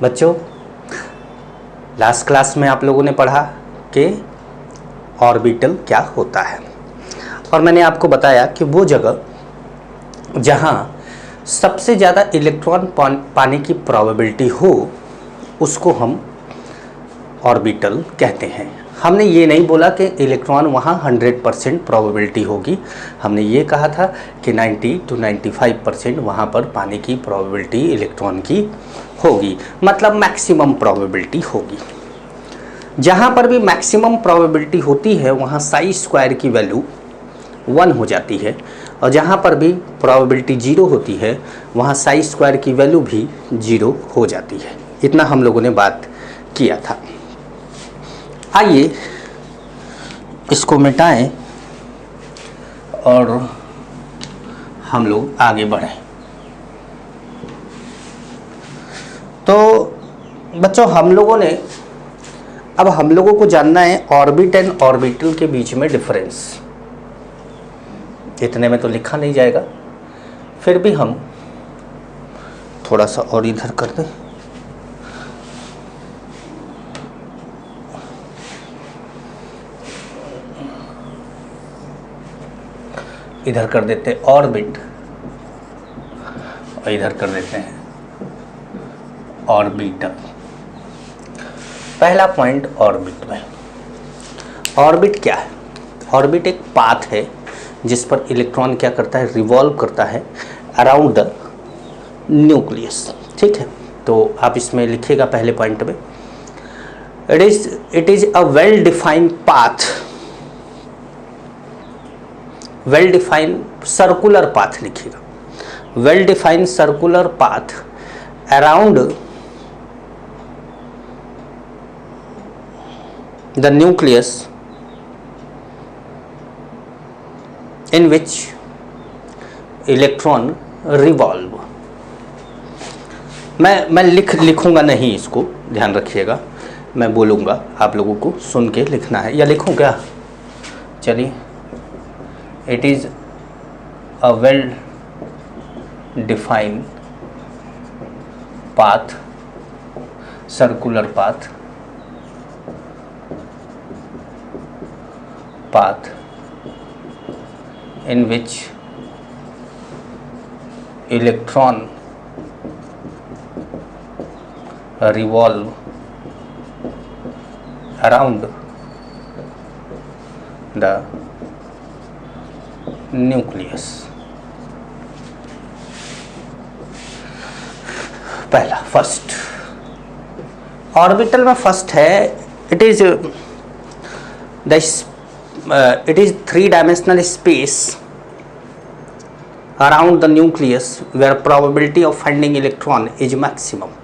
बच्चों, last class में आप लोगों ने पढ़ा कि ऑर्बिटल क्या होता है, और मैंने आपको बताया कि वो जगह जहाँ सबसे ज़्यादा इलेक्ट्रॉन पाने की प्रोबेबिलिटी हो उसको हम ऑर्बिटल कहते हैं। हमने ये नहीं बोला कि इलेक्ट्रॉन वहाँ 100% प्रोबेबिलिटी होगी, हमने ये कहा था कि 90 to 95% वहाँ पर पाने की प्रोबेबिलिटी इलेक्ट्रॉन की होगी, मतलब मैक्सिमम प्रोबेबिलिटी होगी। जहाँ पर भी मैक्सिमम प्रोबेबिलिटी होती है वहाँ साई स्क्वायर की वैल्यू 1 हो जाती है, और जहाँ पर भी प्रोबेबिलिटी 0 होती है वहाँ साई स्क्वायर की वैल्यू भी 0 हो जाती है। इतना हम लोगों ने बात किया था। आइए इसको मिटाएं और हम लोग आगे बढ़ें। तो बच्चों, हम लोगों को जानना है ऑर्बिट एंड ऑर्बिटल के बीच में डिफरेंस। इतने में तो लिखा नहीं जाएगा, फिर भी हम थोड़ा सा और इधर कर दें। इधर कर देते हैं ऑर्बिट और इधर कर देते हैं ऑर्बिटल। पहला पॉइंट ऑर्बिट में। ऑर्बिट क्या है? ऑर्बिट एक पाथ है जिस पर इलेक्ट्रॉन क्या करता है, रिवॉल्व करता है अराउंड द न्यूक्लियस। ठीक है, तो आप इसमें लिखिएगा पहले पॉइंट में, it is a well defined path, well defined circular path लिखिएगा, well defined circular path around the nucleus in which electron revolve। मैं लिखूंगा नहीं, इसको ध्यान रखिएगा, मैं बोलूँगा, आप लोगों को सुन के लिखना है। या लिखूं क्या? चलिए, it is a well defined path, circular path in which electron revolve around the nucleus। पहला फर्स्ट ऑर्बिटल में फर्स्ट है, it is it is three-dimensional space around the nucleus where probability of finding electron is maximum।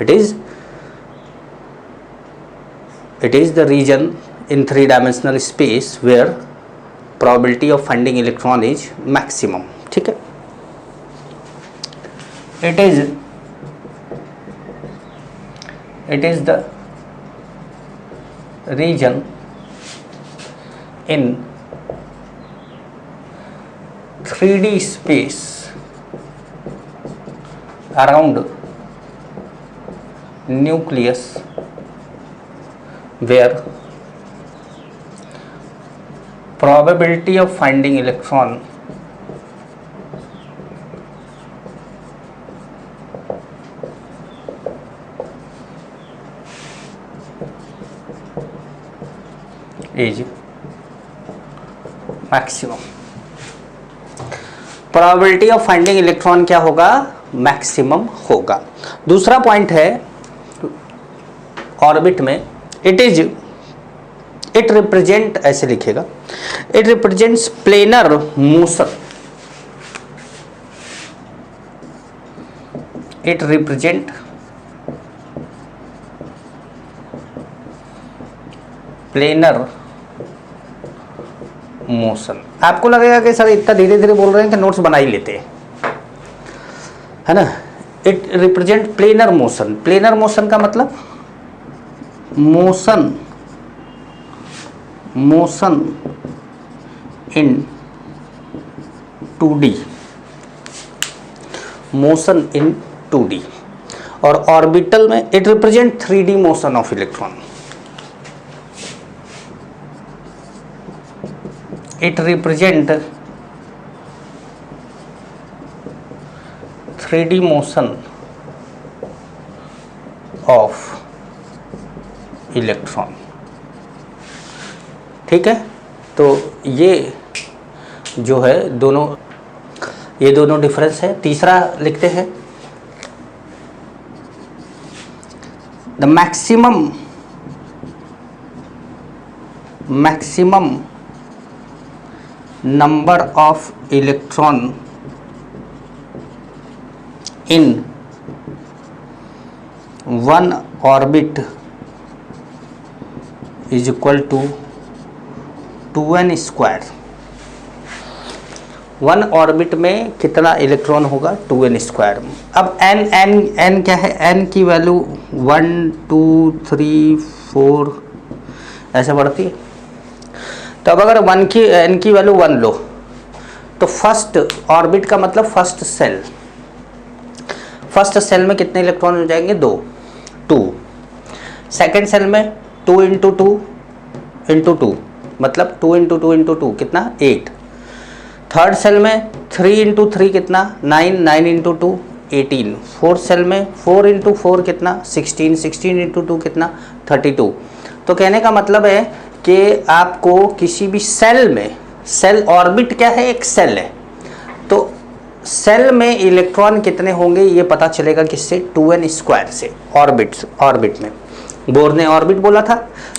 It is the region in three-dimensional space where probability of finding electron is maximum। ठीक है, it is the region in 3D space around nucleus where probability of finding electron is maximum. Probability of finding electron क्या होगा? Maximum होगा। दूसरा point है orbit में, it represent, ऐसे लिखेगा, it represents planar motion, it represent planar motion. आपको लगेगा कि सर इतना धीरे धीरे बोल रहे हैं कि नोट्स बना ही लेते हैं, है ना। It represent planar motion. Planar motion का मतलब motion in 2D, motion in 2D। और ऑर्बिटल में it represent 3D motion of electron. It represent 3D motion of electron. ठीक है, तो ये जो है दोनों, ये दोनों डिफरेंस है। तीसरा लिखते हैं, the maximum number of electron in one orbit is equal to 2n square. One orbit में कितना इलेक्ट्रॉन होगा? 2n square. अब n क्या है? n की वैल्यू 1 2 3 4 ऐसे बढ़ती है। तो अब अगर n की वैल्यू 1 लो तो फर्स्ट ऑर्बिट का मतलब फर्स्ट सेल, फर्स्ट सेल में कितने इलेक्ट्रॉन हो जाएंगे? 2। सेकेंड सेल में 2 इंटू 2 इंटू 2 मतलब 2 इंटू 2 इंटू 2 कितना? 8। थर्ड सेल में 3 इंटू 3 कितना? 9। 9 इंटू 2 18। फोर्थ सेल में 4 इंटू 4 कितना? 16। 16 इंटू 2 कितना? 32। तो कहने का मतलब है कि आपको किसी भी सेल में, सेल ऑर्बिट क्या है? एक सेल है, तो सेल में इलेक्ट्रॉन कितने होंगे ये पता चलेगा किससे? 2n स्क्वायर से। ऑर्बिट में बोर ने ऑर्बिट बोला था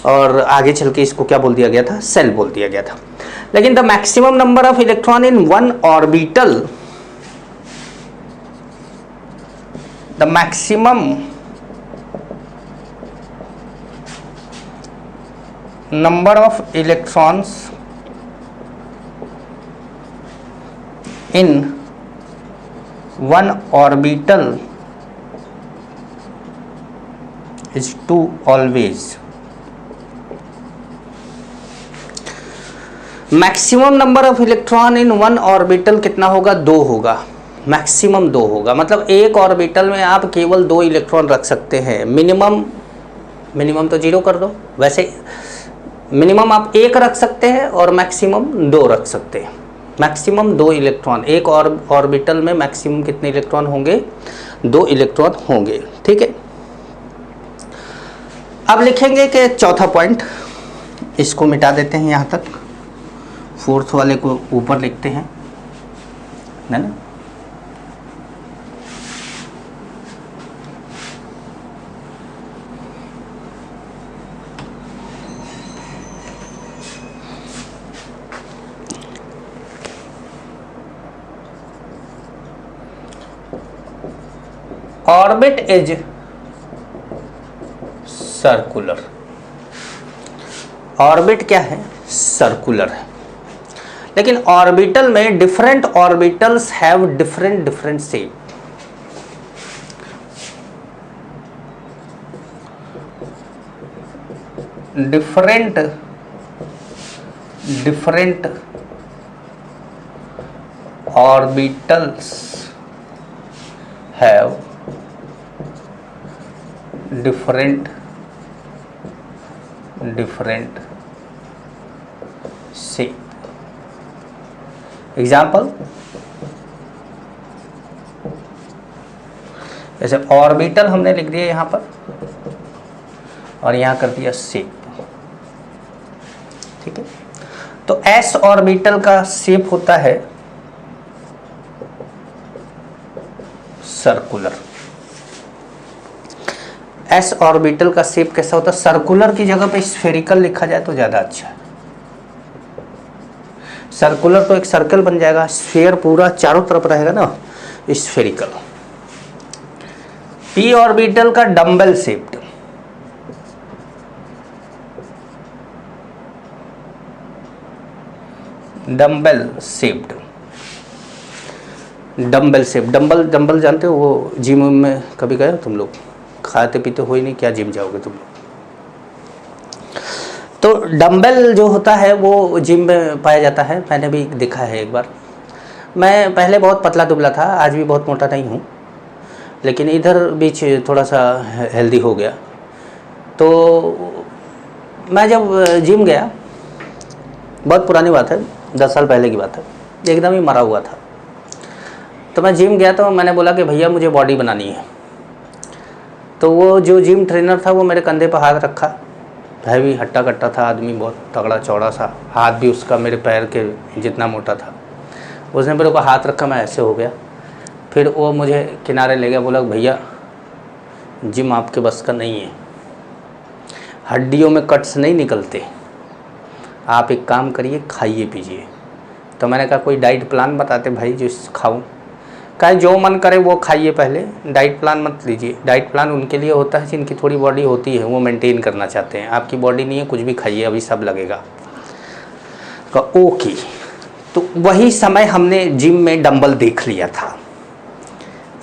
और आगे चल के इसको क्या बोल दिया गया था? सेल बोल दिया गया था। लेकिन the maximum number of electron in one orbital, the maximum number of electrons in one orbital is 2 always। Maximum number of electron in one orbital कितना होगा? 2 होगा। मैक्सिमम 2 होगा, मतलब एक ऑर्बिटल में आप केवल 2 इलेक्ट्रॉन रख सकते हैं। मिनिमम तो 0 कर दो, वैसे मिनिमम आप 1 रख सकते हैं और मैक्सिमम 2 रख सकते हैं। मैक्सिमम 2 इलेक्ट्रॉन एक ऑर्बिटल में, मैक्सिमम कितने इलेक्ट्रॉन होंगे? 2 इलेक्ट्रॉन होंगे। ठीक है, अब लिखेंगे कि चौथा पॉइंट, इसको मिटा देते हैं यहाँ तक, फोर्थ वाले को ऊपर लिखते हैं, है ना। Orbit is circular. ऑर्बिट क्या है? सर्कुलर है। लेकिन ऑर्बिटल में different orbitals have different shape. Different orbitals have different shape। Example, जैसे ऑर्बिटल हमने लिख दिया यहाँ पर और यहाँ कर दिया शेप। ठीक है, तो एस ऑर्बिटल का शेप होता है सर्कुलर। एस ऑर्बिटल का शेप कैसा होता है? सर्कुलर की जगह पे स्फेरिकल लिखा जाए तो ज्यादा अच्छा है। सर्कुलर तो एक सर्कल बन जाएगा, स्फीयर पूरा चारों तरफ रहेगा ना, स्फेरिकल। पी ऑर्बिटल का dumbbell shaped, dumbbell shaped, dumbbell जानते हो? वो जिम में कभी गए हो तुम लोग? खाते पीते हो ही नहीं, क्या जिम जाओगे तुम लोग। तो डंबल जो होता है वो जिम में पाया जाता है, मैंने भी देखा है एक बार। मैं पहले बहुत पतला दुबला था, आज भी बहुत मोटा नहीं हूँ, लेकिन इधर बीच थोड़ा सा हेल्दी हो गया। तो मैं जब जिम गया, बहुत पुरानी बात है, 10 साल पहले की बात है, एकदम ही मरा हुआ था। तो मैं जिम गया तो मैंने बोला कि भैया मुझे बॉडी बनानी है। तो वो जो जिम ट्रेनर था वो मेरे कंधे पर हाथ रखा, हैवी हट्टा कट्टा था आदमी, बहुत तगड़ा चौड़ा सा, हाथ भी उसका मेरे पैर के जितना मोटा था। उसने मेरे ऊपर हाथ रखा, मैं ऐसे हो गया। फिर वो मुझे किनारे ले गया, बोला भैया जिम आपके बस का नहीं है, हड्डियों में कट्स नहीं निकलते, आप एक काम करिए खाइए पीजिए। तो मैंने कहा कोई डाइट प्लान बताते भाई जो खाऊं। कहे जो मन करे वो खाइए, पहले डाइट प्लान मत लीजिए। डाइट प्लान उनके लिए होता है जिनकी थोड़ी बॉडी होती है, वो मेंटेन करना चाहते हैं। आपकी बॉडी नहीं है, कुछ भी खाइए, अभी सब लगेगा। कहा ओके। तो वही समय हमने जिम में डंबल देख लिया था,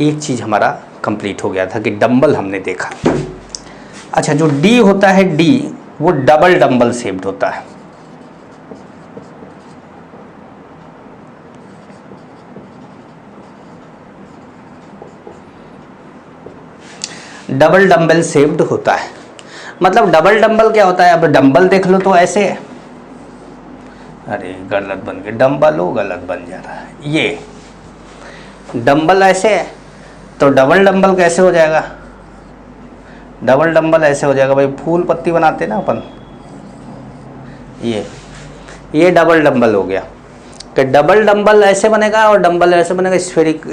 एक चीज़ हमारा कंप्लीट हो गया था कि डंबल हमने देखा। अच्छा, जो डी होता है, डी वो डबल डंबल शेप्ड होता है। डबल डंबल शेप्ड होता है। मतलब डबल डंबल क्या होता है? अब डंबल देख लो तो ऐसे है, अरे गलत बन गया, डंबल हो गलत बन जा रहा है। ये डंबल ऐसे है तो डबल डंबल कैसे हो जाएगा? डबल डंबल ऐसे हो जाएगा भाई, फूल पत्ती बनाते ना अपन, ये डबल डंबल हो गया। कि डबल डंबल ऐसे बनेगा और डंबल ऐसे बनेगा।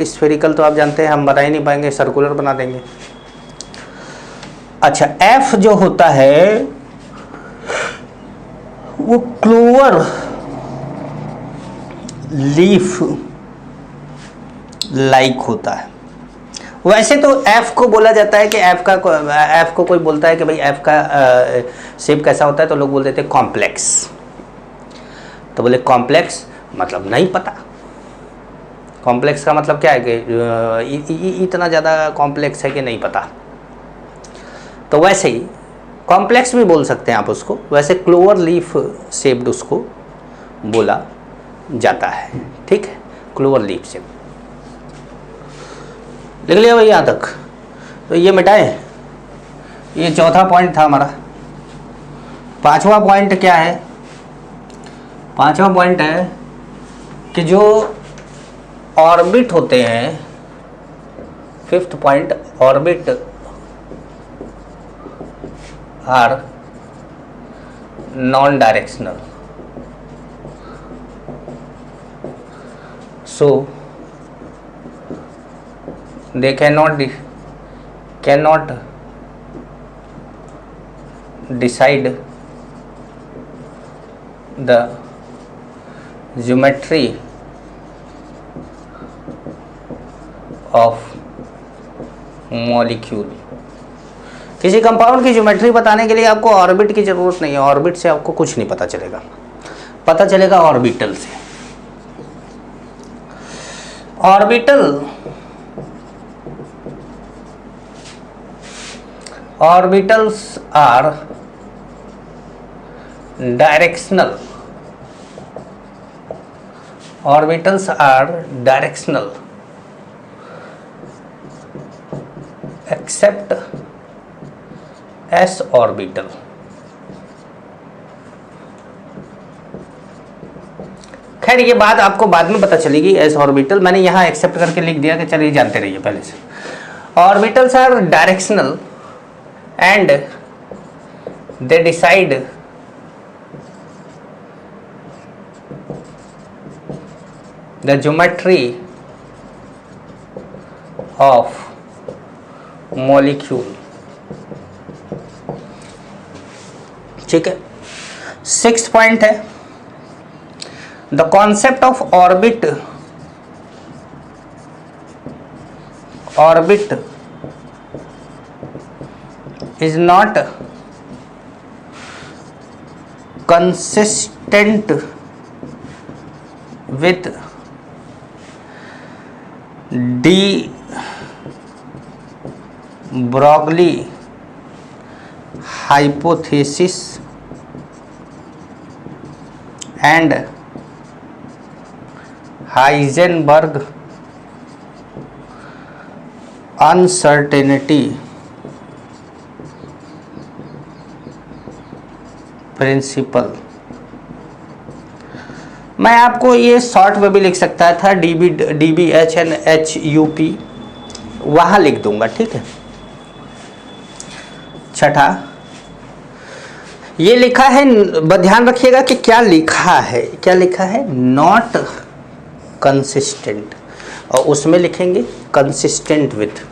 स्फेरिकल तो आप जानते हैं हम बना ही नहीं पाएंगे, सर्कुलर बना देंगे। अच्छा, एफ जो होता है वो क्लोवर लीफ लाइक होता है। वैसे तो एफ को बोला जाता है कि एफ को कोई बोलता है कि भाई एफ का शेप कैसा होता है, तो लोग बोल देते हैं कॉम्प्लेक्स। तो बोले कॉम्प्लेक्स मतलब नहीं पता। कॉम्प्लेक्स का मतलब क्या है कि इतना ज़्यादा कॉम्प्लेक्स है कि नहीं पता। तो वैसे ही कॉम्प्लेक्स भी बोल सकते हैं आप उसको, वैसे क्लोवर लीफ शेप्ड उसको बोला जाता है। ठीक है, क्लोवर लीफ शेप। लिख लिया भाई यहाँ तक? तो ये मिटाए, ये चौथा पॉइंट था हमारा। पांचवा पॉइंट क्या है? पांचवा पॉइंट है कि जो ऑर्बिट होते हैं, fifth point, orbit are non directional. So they cannot decide the geometry of molecule। किसी कंपाउंड की ज्योमेट्री बताने के लिए आपको ऑर्बिट की जरूरत नहीं है। ऑर्बिट से आपको कुछ नहीं पता चलेगा, पता चलेगा ऑर्बिटल से। Orbitals are directional. Orbitals are directional except s orbital। खैर ये बात आपको बाद में पता चलेगी। एस ऑर्बिटल मैंने यहाँ एक्सेप्ट करके लिख दिया कि चलिए जानते रहिए पहले से। Orbitals are directional and they decide the geometry of molecule. ठीक है, सिक्स्थ पॉइंट है the concept of orbit is not consistent with de Broglie hypothesis and Heisenberg uncertainty principle, मैं आपको ये शॉर्ट में भी लिख सकता था, DBHNHUP वहां लिख दूंगा, ठीक है। छठा, ये लिखा है, ध्यान रखिएगा कि क्या लिखा है, क्या लिखा है, नॉट कंसिस्टेंट, और उसमें लिखेंगे consistent with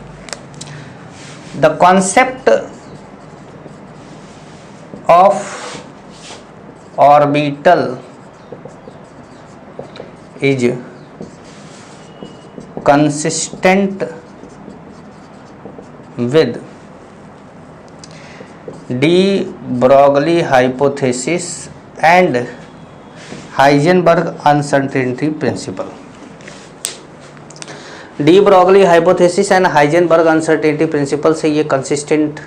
the concept of orbital is consistent with de Broglie hypothesis and Heisenberg uncertainty principle। De Broglie hypothesis and Heisenberg uncertainty principle से ये कंसिस्टेंट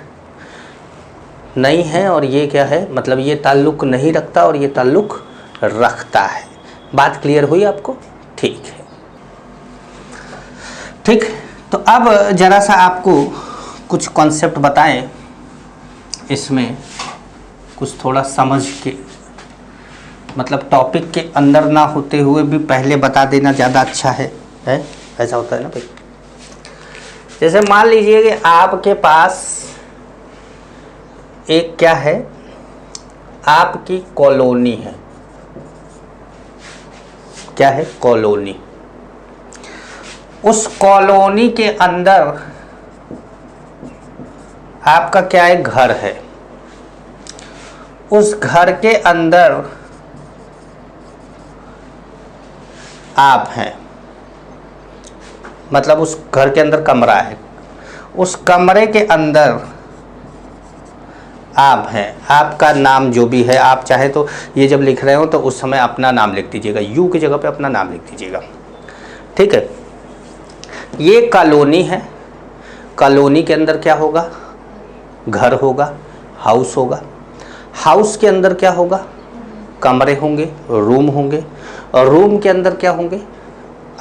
नहीं है, और ये क्या है, मतलब ये ताल्लुक नहीं रखता और ये ताल्लुक रखता है। बात क्लियर हुई आपको? ठीक है, ठीक। तो अब जरा सा आपको कुछ कॉन्सेप्ट बताएं, इसमें कुछ थोड़ा समझ के, मतलब टॉपिक के अंदर ना होते हुए भी पहले बता देना ज़्यादा अच्छा है, ऐसा होता है ना भाई। जैसे मान लीजिए कि आपके पास एक क्या है, आपकी कॉलोनी है, क्या है, कॉलोनी। उस कॉलोनी के अंदर आपका क्या है, घर है। उस घर के अंदर आप हैं, मतलब उस घर के अंदर कमरा है, उस कमरे के अंदर आप हैं। आपका नाम जो भी है, आप चाहे तो ये जब लिख रहे हो तो उस समय अपना नाम लिख दीजिएगा, यू की जगह पे अपना नाम लिख दीजिएगा, ठीक है। ये कॉलोनी है, कॉलोनी के अंदर क्या होगा, घर होगा, हाउस होगा। हाउस के अंदर क्या होगा, कमरे होंगे, रूम होंगे, और रूम के अंदर क्या होंगे,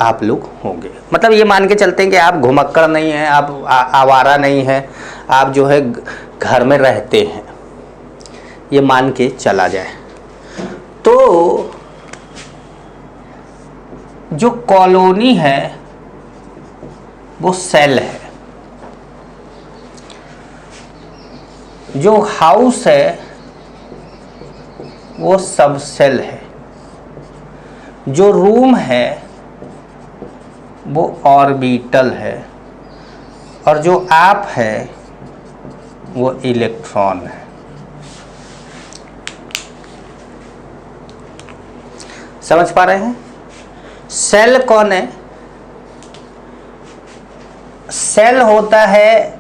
आप लोग होंगे। मतलब ये मान के चलते हैं कि आप घुमक्कड़ नहीं हैं, आप आवारा नहीं हैं, आप जो है घर में रहते हैं, ये मान के चला जाए। तो जो कॉलोनी है वो सेल है, जो हाउस है वो सब सेल है, जो रूम है वो ऑर्बिटल है, और जो आप है वो इलेक्ट्रॉन है। समझ पा रहे हैं? सेल कौन है? सेल होता है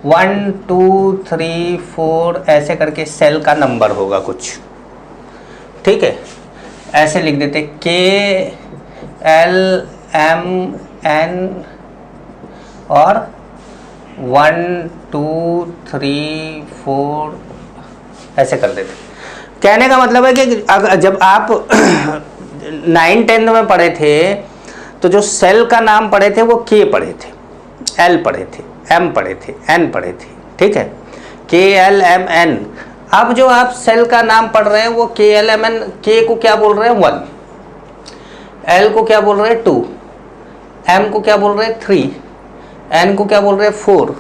1 2 3 4 ऐसे करके सेल का नंबर होगा कुछ, ठीक है। ऐसे लिख देते KLMN और 1 2 3 4 ऐसे कर देते। कहने का मतलब है कि जब आप 9-10 में पढ़े थे तो जो सेल का नाम पढ़े थे वो K पढ़े थे, L पढ़े थे, M पढ़े थे, N पढ़े थे, ठीक है, KLMN। अब जो आप सेल का नाम पढ़ रहे हैं वो KLMN, K को क्या बोल रहे हैं 1, L को क्या बोल रहे हैं 2, M को क्या बोल रहे हैं 3, N को क्या बोल रहे हैं 4,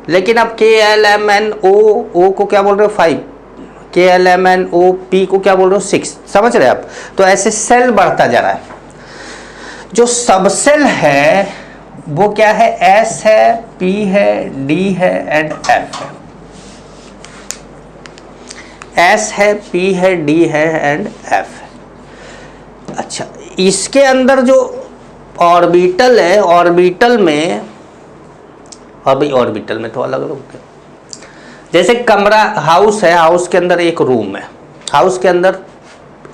लेकिन अब KLMNO को क्या बोल रहे हो 5, KLMNOP को क्या बोल रहे हो 6। समझ रहे आप? तो ऐसे सेल बढ़ता जा रहा है। जो सबसेल है वो क्या है, S है, P है, D है एंड F है। S है, P है, D है एंड F है। अच्छा, इसके अंदर जो ऑर्बिटल है, ऑर्बिटल में, और भाई ऑर्बिटल में तो अलग अलग होते हैं। जैसे कमरा, हाउस है, हाउस के अंदर एक रूम है, हाउस के अंदर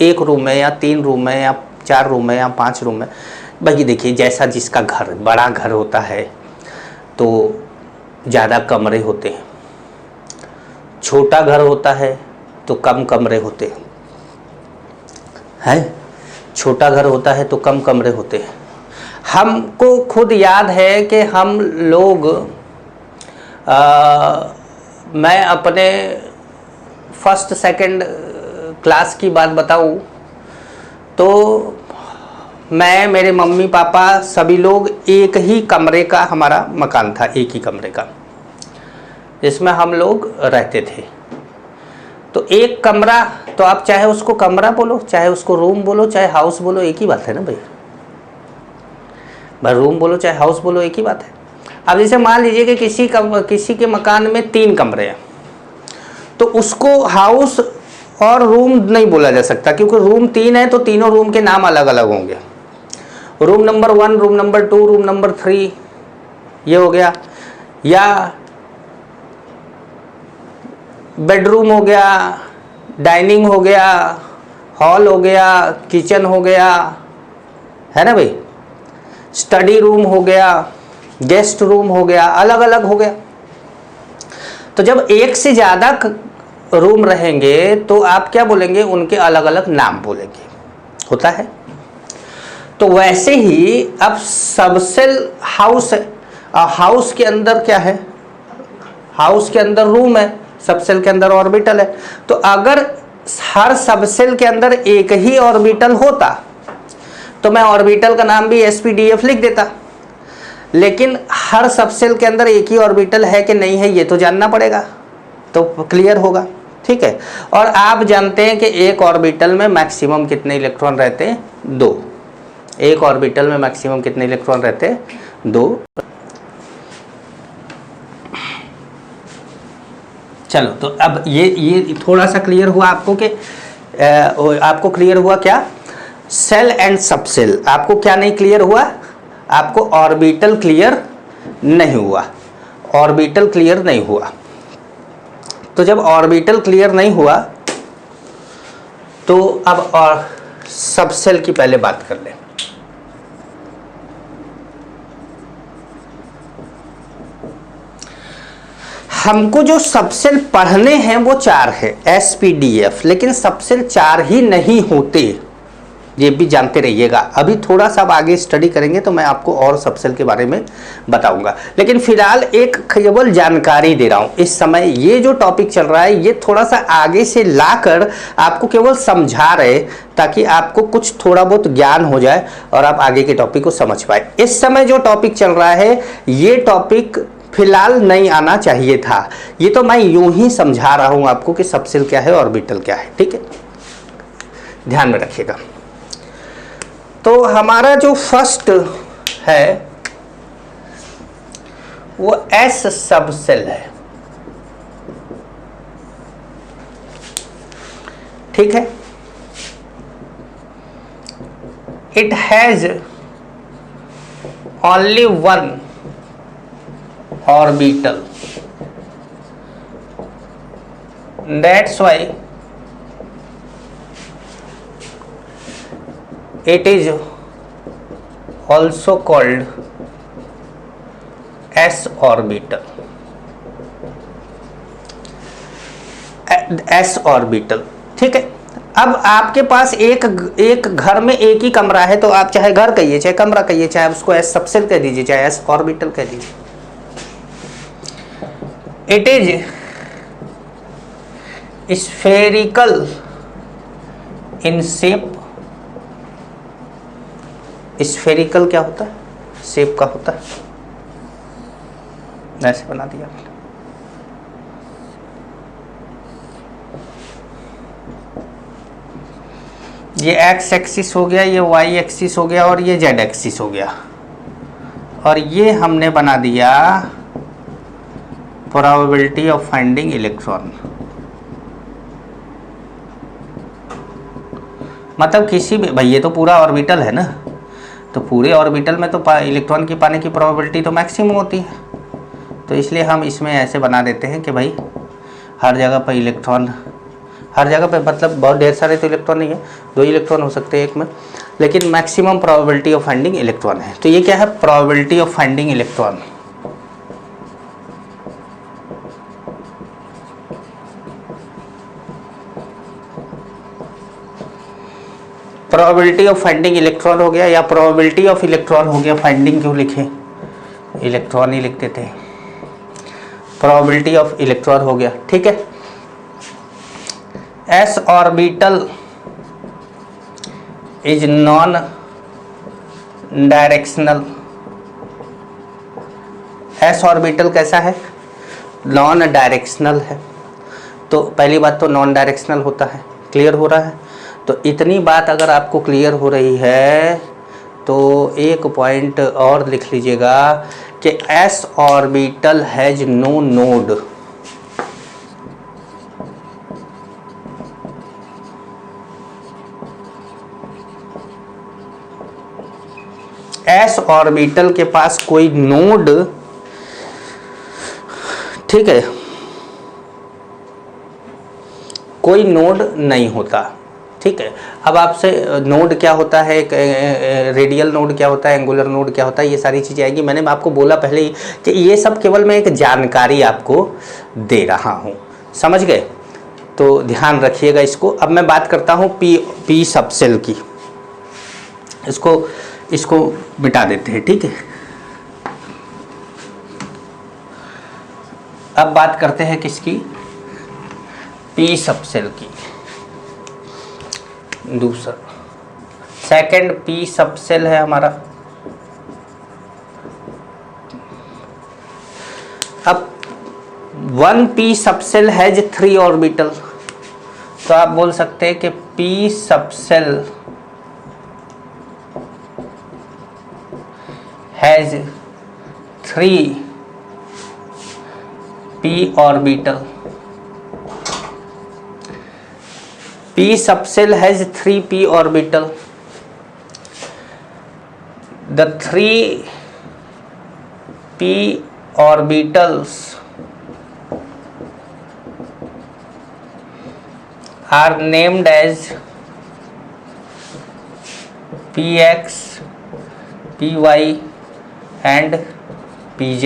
एक रूम है या 3 रूम है या 4 रूम है या 5 रूम है। भाई देखिए, जैसा जिसका घर, बड़ा घर होता है तो ज़्यादा कमरे होते हैं, छोटा घर होता है तो कम कमरे होते हैं, छोटा घर होता है तो कम कमरे होते हैं। हमको खुद याद है कि हम लोग मैं अपने फर्स्ट सेकंड क्लास की बात बताऊं तो मैं, मेरे मम्मी पापा सभी लोग एक ही कमरे का, हमारा मकान था एक ही कमरे का, जिसमें हम लोग रहते थे। तो एक कमरा, तो आप चाहे उसको कमरा बोलो, चाहे उसको रूम बोलो, चाहे हाउस बोलो, एक ही बात है ना भाई। रूम बोलो चाहे हाउस बोलो, एक ही बात है। अब जैसे मान लीजिए कि किसी के मकान में 3 कमरे हैं, तो उसको हाउस और रूम नहीं बोला जा सकता, क्योंकि रूम 3 है तो तीनों रूम के नाम अलग अलग होंगे। Room number 1, room number 2, room number 3, ये हो गया। या बेडरूम हो गया, डाइनिंग हो गया, हॉल हो गया, किचन हो गया, है ना भाई, स्टडी रूम हो गया, गेस्ट रूम हो गया, अलग अलग हो गया। तो जब एक से ज़्यादा रूम रहेंगे तो आप क्या बोलेंगे, उनके अलग अलग नाम बोलेंगे, होता है। तो वैसे ही अब सबसेल हाउस है, हाउस के अंदर क्या है, हाउस के अंदर रूम है, सबसेल के अंदर ऑर्बिटल है। तो अगर हर सबसेल के अंदर एक ही ऑर्बिटल होता तो मैं ऑर्बिटल का नाम भी SPDF लिख देता, लेकिन हर सबसेल के अंदर एक ही ऑर्बिटल है कि नहीं है ये तो जानना पड़ेगा, तो क्लियर होगा, ठीक है। और आप जानते हैं कि एक ऑर्बिटल में मैक्सिमम कितने इलेक्ट्रॉन रहते हैं, 2। एक ऑर्बिटल में मैक्सिमम कितने इलेक्ट्रॉन रहते हैं, 2। चलो, तो अब ये थोड़ा सा क्लियर हुआ आपको कि आपको क्लियर हुआ क्या, सेल एंड सबसेल। आपको क्या नहीं क्लियर हुआ, आपको ऑर्बिटल क्लियर नहीं हुआ, ऑर्बिटल क्लियर नहीं हुआ। तो जब ऑर्बिटल क्लियर नहीं हुआ तो अब और सबसेल की पहले बात कर लें। हमको जो सबसेल पढ़ने हैं वो 4 है, SPDF, लेकिन सबसेल 4 ही नहीं होते, ये भी जानते रहिएगा। अभी थोड़ा सा आगे स्टडी करेंगे तो मैं आपको और सबसेल के बारे में बताऊंगा, लेकिन फिलहाल एक केवल जानकारी दे रहा हूं। इस समय ये जो टॉपिक चल रहा है ये थोड़ा सा आगे से लाकर आपको केवल समझा रहे, ताकि आपको कुछ थोड़ा बहुत ज्ञान हो जाए और आप आगे के टॉपिक को समझ पाए। इस समय जो टॉपिक चल रहा है ये टॉपिक फिलहाल नहीं आना चाहिए था, ये तो मैं यूं ही समझा रहा हूं आपको कि सबसेल क्या है, ऑर्बिटल क्या है, ठीक है, ध्यान में रखिएगा। तो हमारा जो फर्स्ट है वो S सबसेल है, ठीक है। It has only 1 orbital, that's why it is also called S orbital, S orbital, ठीक है। अब आपके पास एक घर में एक ही कमरा है, तो आप चाहे घर कहिए, चाहे कमरा कहिए, चाहे उसको S सबसेल कह दीजिए, चाहे S ऑर्बिटल कह दीजिए। It is spherical in shape, spherical क्या होता है, शेप का होता है, ऐसे बना दिया। ये एक्स एक्सिस हो गया, ये वाई एक्सिस हो गया और ये जेड एक्सिस हो गया, और ये हमने बना दिया प्रोबेबिलिटी ऑफ फाइंडिंग इलेक्ट्रॉन। मतलब किसी भी, भाई ये तो पूरा ऑर्बिटल है ना, तो पूरे ऑर्बिटल में तो इलेक्ट्रॉन की पाने की प्रोबेबिलिटी तो मैक्सिमम होती है, तो इसलिए हम इसमें ऐसे बना देते हैं कि भाई हर जगह पर इलेक्ट्रॉन, हर जगह पे मतलब बहुत ढेर सारे तो इलेक्ट्रॉन नहीं है, 2 इलेक्ट्रॉन हो सकते हैं एक में, लेकिन maximum probability of finding electron है। तो ये क्या है, probability of finding electron. Probability of finding electron हो गया, या प्रोबेबिलिटी ऑफ इलेक्ट्रॉन हो गया, फाइंडिंग क्यों लिखे, इलेक्ट्रॉन ही लिखते थे, प्रोबेबिलिटी ऑफ इलेक्ट्रॉन हो गया। ठीक है, S orbital is non directional. S orbital कैसा है, नॉन डायरेक्शनल है। तो पहली बात तो नॉन डायरेक्शनल होता है, क्लियर हो रहा है। तो इतनी बात अगर आपको क्लियर हो रही है तो एक पॉइंट और लिख लीजिएगा कि s orbital has no node. S orbital के पास कोई नोड, ठीक है, कोई नोड नहीं होता। ठीक है, अब आपसे नोड क्या होता है, रेडियल नोड क्या होता है, एंगुलर नोड क्या होता है, ये सारी चीज़ें आएगी। मैंने आपको बोला पहले ही कि ये सब केवल मैं एक जानकारी आपको दे रहा हूँ, समझ गए। तो ध्यान रखिएगा इसको। अब मैं बात करता हूँ पी सबसेल की। इसको मिटा देते हैं, ठीक है। अब बात करते हैं किसकी, पी सबसेल की। दूसरा सेकंड पी सबसेल है हमारा। अब 1p सबसेल हैज 3 ऑर्बिटल। तो आप बोल सकते हैं कि p subshell has 3p orbital. p subshell has 3p orbital. The 3p orbitals are named as px, py and pz.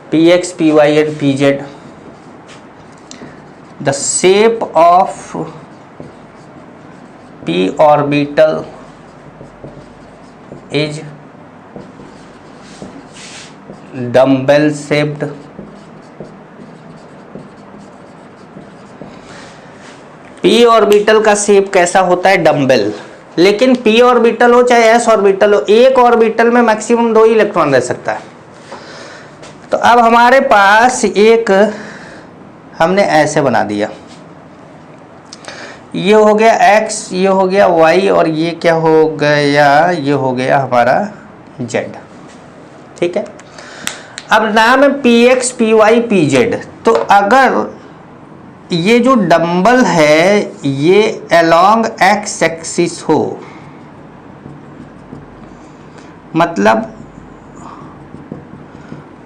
px, py and pz. The shape of p orbital is dumbbell shaped. p orbital का shape कैसा होता है, dumbbell. लेकिन p orbital हो चाहे s orbital हो, एक orbital में मैक्सिमम 2 इलेक्ट्रॉन रह सकता है। तो अब हमारे पास एक हमने ऐसे बना दिया, ये हो गया x, ये हो गया y और ये क्या हो गया, ये हो गया हमारा z। ठीक है, अब नाम है px, py, pz। तो अगर ये जो डंबल है ये अलोंग x एक्सिस हो, मतलब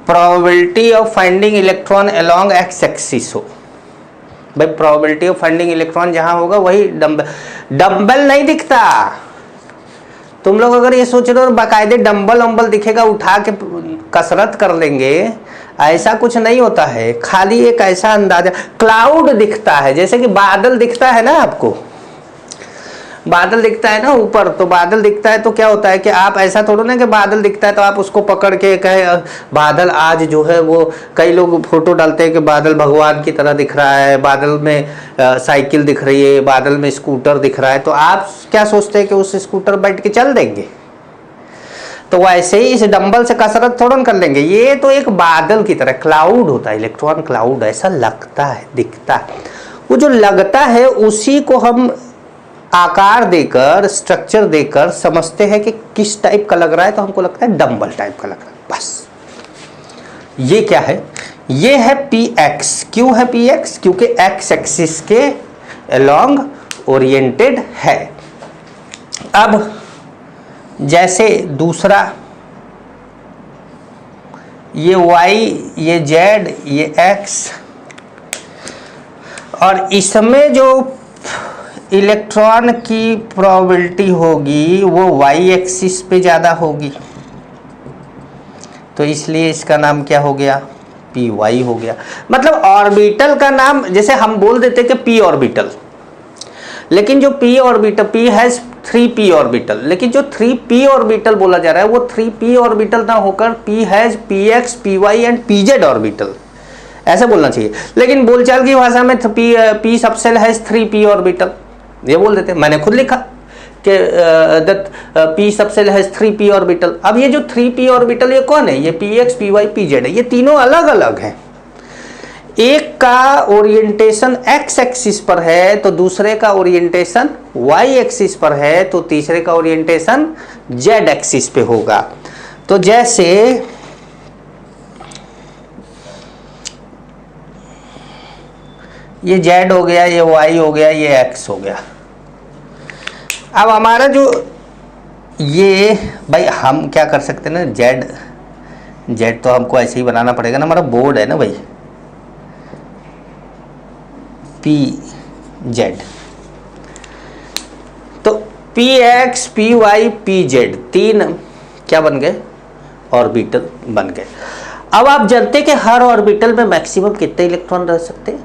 probability of finding electron along x axis हो। भाई प्रोबेबिलिटी ऑफ फाइंडिंग इलेक्ट्रॉन जहां होगा वही डंबल नहीं दिखता। तुम लोग अगर ये सोच रहे हो बाकायदे डंबल वंबल दिखेगा, उठा के कसरत कर लेंगे, ऐसा कुछ नहीं होता है। खाली एक ऐसा अंदाजा, क्लाउड दिखता है, जैसे कि बादल दिखता है ना, आपको बादल दिखता है ना ऊपर, तो बादल दिखता है तो क्या होता है कि आप ऐसा थोड़ा ना कि बादल दिखता है तो आप उसको पकड़ के कहे बादल आज जो है वो, कई लोग फोटो डालते हैं कि बादल भगवान की तरह दिख रहा है, बादल में साइकिल दिख रही है, बादल में स्कूटर दिख रहा है, तो आप क्या सोचते हैं कि उस स्कूटर बैठ के चल देंगे? तो वैसे ही इस डंबल से कसरत थोड़ा कर लेंगे। ये तो एक बादल की तरह क्लाउड होता है, इलेक्ट्रॉन क्लाउड ऐसा लगता है, दिखता है। वो जो लगता है उसी को हम आकार देकर, स्ट्रक्चर देकर समझते हैं कि किस टाइप का लग रहा है, तो हमको लगता है डंबल टाइप का लग रहा है, बस। ये क्या है, ये है px। क्यों है px? क्योंकि x एक्सिस के अलोंग ओरिएंटेड है। अब जैसे दूसरा, ये y, ये z, ये x, और इसमें जो इलेक्ट्रॉन की प्रोबेबिलिटी होगी वो y एक्सिस पे ज़्यादा होगी, तो इसलिए इसका नाम क्या हो गया, py हो गया। मतलब ऑर्बिटल का नाम, जैसे हम बोल देते कि p ऑर्बिटल, लेकिन जो p orbital, p has 3p orbital, लेकिन जो 3p ऑर्बिटल बोला जा रहा है वो 3p ऑर्बिटल ना होकर p has px, py and pz orbital, ऐसे बोलना चाहिए। लेकिन बोलचाल की भाषा में p subshell has 3p orbital, ये बोल देते हैं। मैंने खुद लिखा कि p subshell has 3p orbital. अब ये जो 3p ऑर्बिटल ये कौन है? ये px, py, pz है। ये तीनों अलग अलग हैं। एक का ओरिएंटेशन x एक्सिस पर है तो दूसरे का ओरिएंटेशन y एक्सिस पर है, तो तीसरे का ओरिएंटेशन z एक्सिस पे होगा। तो जैसे ये z हो गया, ये y हो गया, ये x हो गया। अब हमारा जो ये भाई हम क्या कर सकते हैं ना, z तो हमको ऐसे ही बनाना पड़ेगा ना, हमारा बोर्ड है ना भाई, pz। तो px, py, pz तीन क्या बन गए? ऑर्बिटल बन गए। अब आप जानते हैं कि हर ऑर्बिटल में मैक्सिमम कितने इलेक्ट्रॉन रह सकते हैं?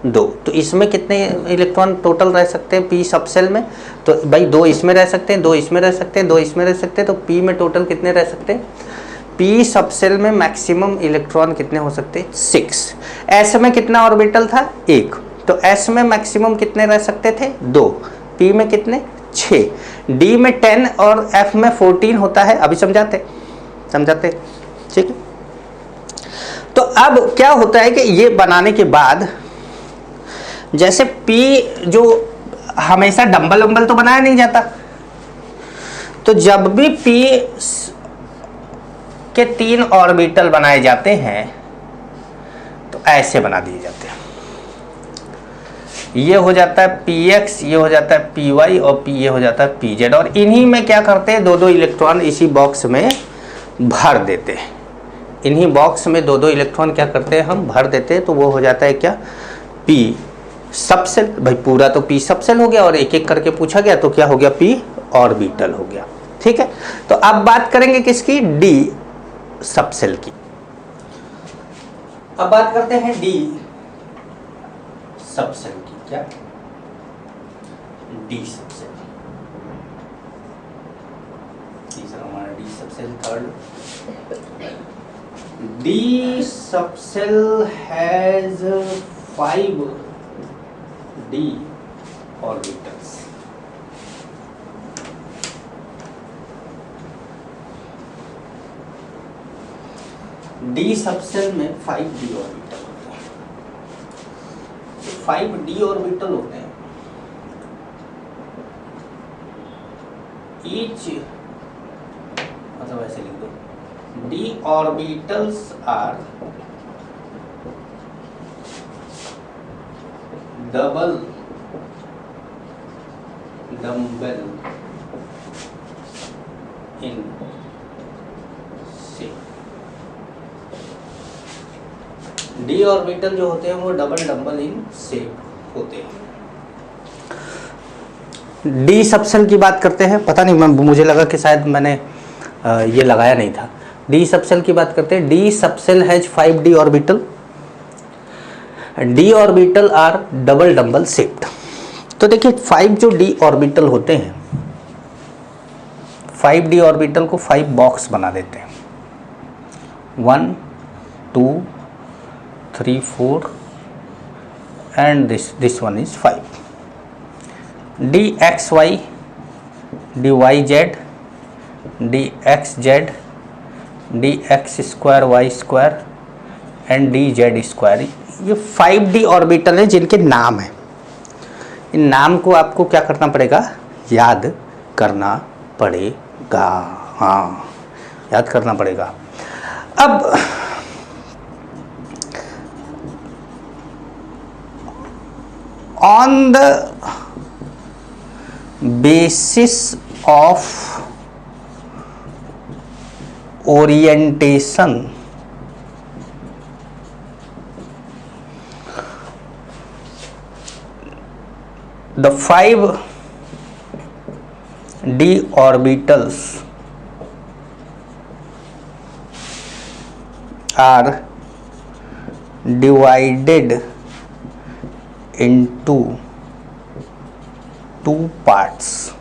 2। तो इसमें कितने इलेक्ट्रॉन टोटल रह सकते हैं p सबसेल में? तो भाई 2 इसमें रह सकते हैं, 2 इसमें रह सकते हैं, 2 इसमें रह सकते हैं, तो p में टोटल कितने रह सकते हैं? p सबसेल में मैक्सिमम इलेक्ट्रॉन कितने हो सकते हैं? 6। s में कितना ऑर्बिटल था? 1। तो s में मैक्सिमम कितने रह सकते थे? 2। p में कितने? 6। d में 10 और f में 14 होता है। अभी समझाते ठीक है। तो अब क्या होता है कि ये बनाने के बाद जैसे p जो हमेशा डंबल वंबल तो बनाया नहीं जाता, तो जब भी p के 3 ऑर्बिटल बनाए जाते हैं तो ऐसे बना दिए जाते हैं। ये हो जाता है px, ये हो जाता है py और ये हो जाता है pz। और इन्हीं में क्या करते हैं, 2-2 इलेक्ट्रॉन इसी बॉक्स में भर देते हैं। इन्हीं बॉक्स में 2-2 इलेक्ट्रॉन क्या करते हैं, हम भर देते हैं। तो वो हो जाता है क्या? p subshell. भाई पूरा तो p सबसेल हो गया और एक एक करके पूछा गया तो क्या हो गया? p ऑर्बिटल हो गया। ठीक है। तो अब बात करेंगे किसकी? d सबसेल की। अब बात करते हैं d सबसेल की। क्या? d subshell. तीसरा हमारा d subshell. Third, d subshell has 5d orbitals. d subshell में 5d ऑर्बिटल होते हैं। 5d ऑर्बिटल होते हैं। ईच मतलब ऐसे लिख दो, d orbitals are double dumbbell in shape। d orbital जो होते हैं वो डबल डम्बल इन शेप होते हैं। डी सबसेल की बात करते हैं। पता नहीं, मुझे लगा कि शायद मैंने ये लगाया नहीं था। डी सबसेल की बात करते हैं। D subshell has 5d orbital. D orbital are double dumbbell shaped. तो देखिए 5 जो डी ऑर्बिटल होते हैं, 5d ऑर्बिटल को 5 बॉक्स बना देते हैं। 1 2 3 4 and this one is 5। dxy, dyz, dxz, dx square y square and dz square. ये 5d ऑर्बिटल है जिनके नाम है। इन नाम को आपको क्या करना पड़ेगा? याद करना पड़ेगा। हाँ, याद करना पड़ेगा। अब on the basis of orientation, the 5d orbitals are divided into two parts.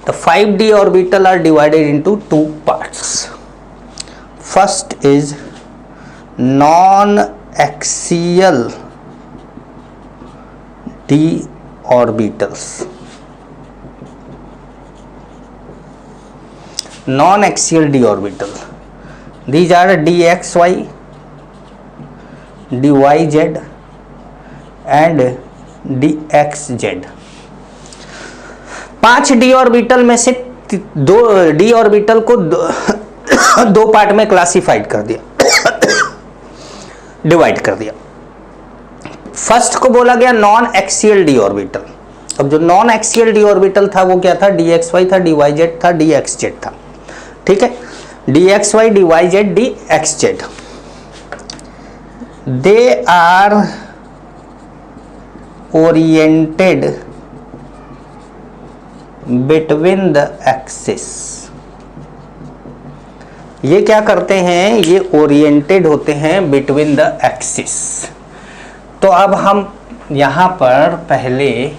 The 5d orbital are divided into two parts. First is non-axial d orbitals. Non-axial d orbital. These are dxy, dyz and dxz. 5 d orbital में से दो d orbital को दो part में classified कर दिया, divide कर दिया। फर्स्ट को बोला गया नॉन एक्सियल डी ऑर्बिटल। अब जो नॉन एक्सियल डी ऑर्बिटल था वो क्या था? dxy था, dyz था, dxz था। ठीक है, dxy, dyz, dxz, they are oriented between the axis. ये क्या करते हैं? ये ओरिएंटेड होते हैं बिटवीन द एक्सिस। तो अब हम यहां पर पहले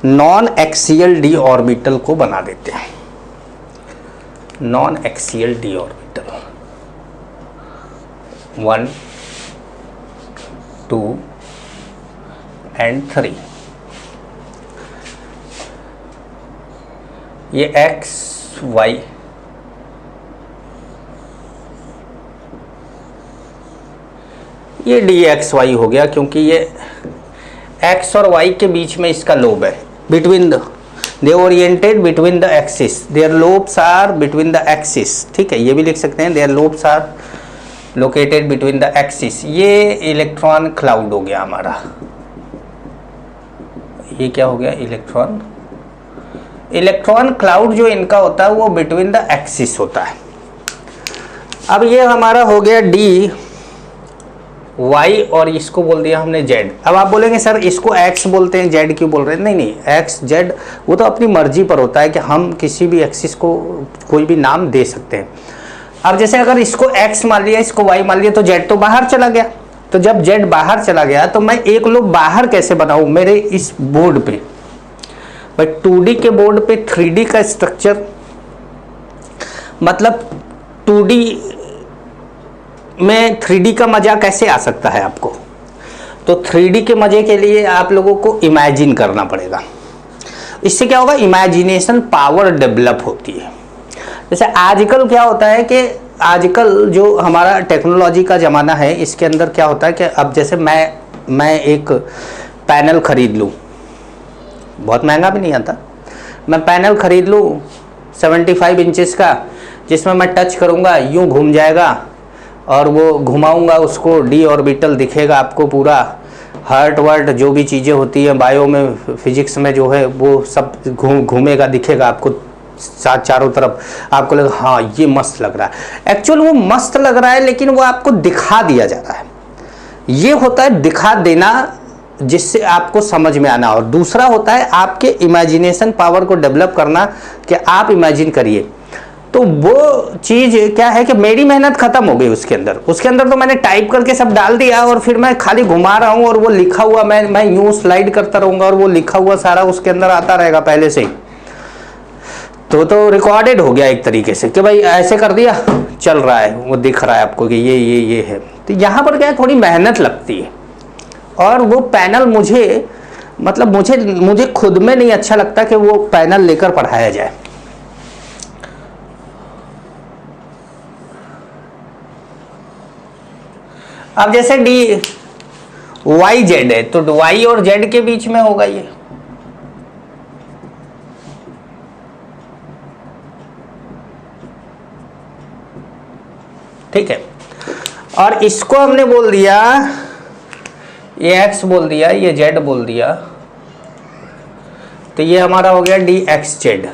नॉन एक्सियल डी ऑर्बिटल को बना देते हैं। Non axial D orbital 1, 2 and 3। ये x y ये dxy हो गया, क्योंकि ये x और y के बीच में इसका लोब है। Between the, they oriented between the axis, their lobes are between the axis. ठीक है, ये भी लिख सकते हैं, their lobes are located between the axis. ये इलेक्ट्रॉन क्लाउड हो गया हमारा। ये क्या हो गया? इलेक्ट्रॉन क्लाउड जो इनका होता है वो बिटवीन द एक्सिस होता है। अब ये हमारा हो गया डी वाई और इसको बोल दिया हमने जेड। अब आप बोलेंगे सर इसको एक्स बोलते हैं, जेड क्यों बोल रहे हैं? नहीं नहीं, एक्स जेड वो तो अपनी मर्जी पर होता है कि हम किसी भी एक्सिस को कोई भी नाम दे सकते हैं। अब जैसे अगर इसको एक्स मान लिया, इसको वाई मान लिया, तो जेड तो बाहर चला गया। तो जब जेड बाहर चला गया तो मैं एक लोग बाहर कैसे बनाऊं मेरे इस बोर्ड पे? भाई 2D के बोर्ड पे 3D का स्ट्रक्चर, मतलब 2D में 3D का मजा कैसे आ सकता है आपको? तो 3D के मजे के लिए आप लोगों को इमेजिन करना पड़ेगा। इससे क्या होगा? इमेजिनेशन पावर डेवलप होती है। जैसे आजकल क्या होता है कि आजकल जो हमारा टेक्नोलॉजी का ज़माना है, इसके अंदर क्या होता है कि अब जैसे मैं एक पैनल ख़रीद लूँ, बहुत महंगा भी नहीं आता, मैं पैनल ख़रीद लूँ 75 इंचेस का, जिसमें मैं टच करूँगा यूँ घूम जाएगा और वो घुमाऊँगा उसको डी ऑर्बिटल दिखेगा आपको पूरा। हार्ट वर्ट जो भी चीज़ें होती हैं बायो में, फिजिक्स में जो है वो सब घूमेगा, दिखेगा आपको चारों तरफ। आपको लगा हाँ ये मस्त लग रहा है। एक्चुअल वो मस्त लग रहा है, लेकिन वो आपको दिखा दिया जा रहा है। ये होता है दिखा देना, जिससे आपको समझ में आना। और दूसरा होता है आपके इमेजिनेशन पावर को डेवलप करना, कि आप इमेजिन करिए। तो वो चीज़ क्या है कि मेरी मेहनत खत्म हो गई उसके अंदर तो मैंने टाइप करके सब डाल दिया और फिर मैं खाली घुमा रहा हूँ और वो लिखा हुआ मैं यूँ स्लाइड करता रहूँगा और वो लिखा हुआ सारा उसके अंदर आता रहेगा पहले से ही। तो रिकॉर्डेड हो गया एक तरीके से कि भाई ऐसे कर दिया, चल रहा है, वो दिख रहा है आपको कि ये है। तो यहाँ पर क्या है, थोड़ी मेहनत लगती है। और वो पैनल मुझे खुद में नहीं अच्छा लगता कि वो पैनल लेकर पढ़ाया जाए। अब जैसे डी वाई जेड है, तो वाई और जेड के बीच में होगा ये। ठीक है, और इसको हमने बोल दिया, ये एक्स बोल दिया, ये जेड बोल दिया, तो ये हमारा हो गया डी एक्स जेड।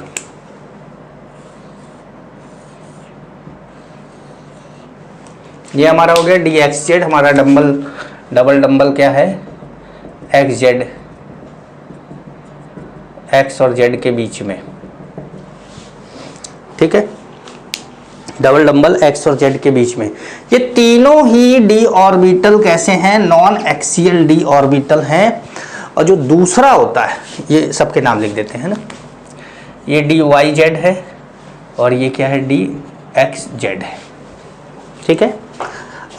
ये हमारा हो गया डी एक्स जेड। हमारा डबल डंबल क्या है? एक्स जेड, एक्स और जेड के बीच में। ठीक है, डबल डबल एक्स और जेड के बीच में। ये तीनों ही डी ऑर्बिटल कैसे हैं? नॉन एक्सियल डी ऑर्बिटल हैं। और जो दूसरा होता है, ये सबके नाम लिख देते हैं ना, ये डी वाई जेड है और ये क्या है? डी एक्स जेड है। ठीक है।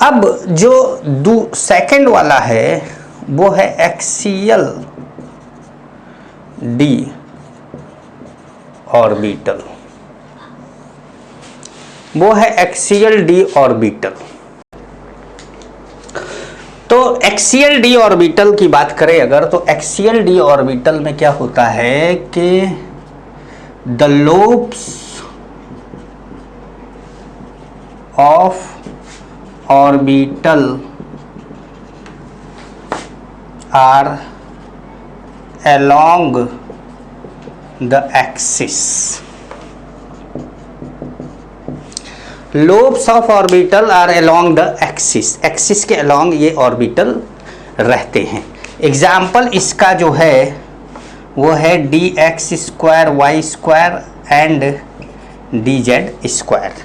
अब जो सेकंड वाला है वो है एक्सियल डी ऑर्बिटल, वो है एक्सियल डी ऑर्बिटल। तो एक्सियल डी ऑर्बिटल की बात करें अगर, तो एक्सियल डी ऑर्बिटल में क्या होता है कि the lobes of orbital are along the axis। lobes of orbital are along the axis, axis के along ये ऑर्बिटल रहते हैं। एग्जाम्पल इसका जो है वो है d x square y square and d z square.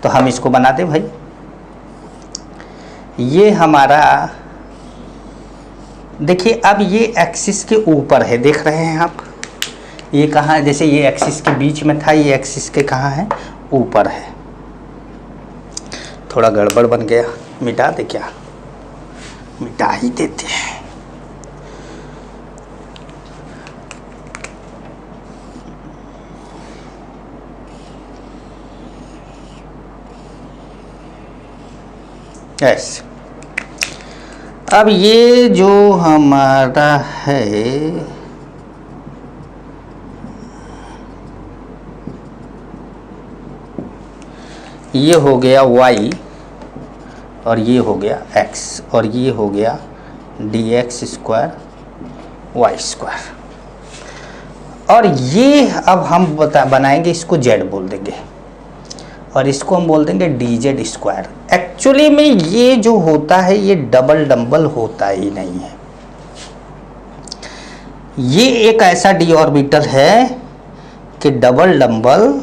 तो हम इसको बना दें भाई। ये हमारा देखिए, अब ये एक्सिस के ऊपर है, देख रहे हैं आप? ये कहाँ है? जैसे ये एक्सिस के बीच में था, ये एक्सिस के कहाँ है? ऊपर है। थोड़ा गड़बड़ बन गया, मिटा दे क्या? मिटा ही देते हैं। ऐसे। अब ये जो हमारा है, ये हो गया y और ये हो गया x और ये हो गया d x square y square. और ये अब हम बनाएंगे, इसको z बोल देंगे और इसको हम बोल देंगे डी जेड स्क्वायर। एक्चुअली में ये जो होता है ये डबल डबल होता ही नहीं है। ये एक ऐसा डी ऑर्बिटल है कि डबल डबल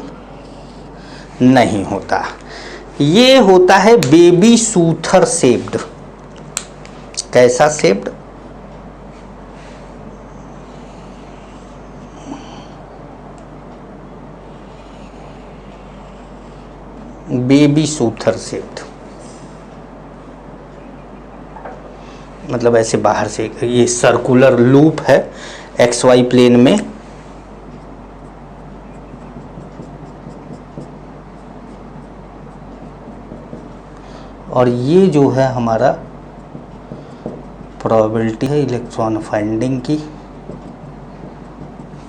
नहीं होता। ये होता है बेबी सूथर शेप्ड। कैसा शेप्ड? बेबी सूथर शेप्ड, मतलब ऐसे बाहर से ये सर्कुलर लूप है एक्स वाई प्लेन में। और ये जो है हमारा प्रोबेबिलिटी है इलेक्ट्रॉन फाइंडिंग की।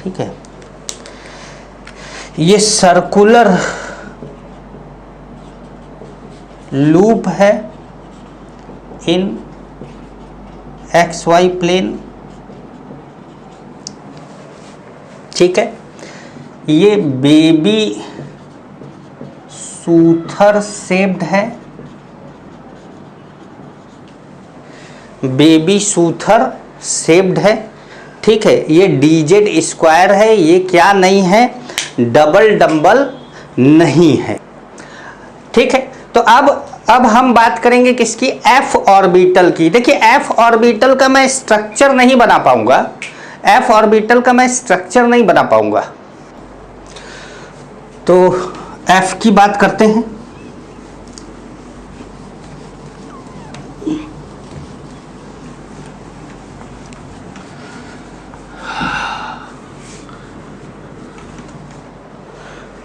ठीक है। ये सर्कुलर लूप है इन एक्स वाई प्लेन। ठीक है। ये बेबी सूथर शेप्ड है, बेबी सूथर शेप्ड है। ठीक है। ये डी जेड स्क्वायर है, ये क्या नहीं है? डबल डबल नहीं है। ठीक है। तो अब हम बात करेंगे किसकी? एफ ऑर्बिटल की। देखिए, एफ ऑर्बिटल का मैं स्ट्रक्चर नहीं बना पाऊंगा, एफ ऑर्बिटल का मैं स्ट्रक्चर नहीं बना पाऊंगा। तो एफ की बात करते हैं।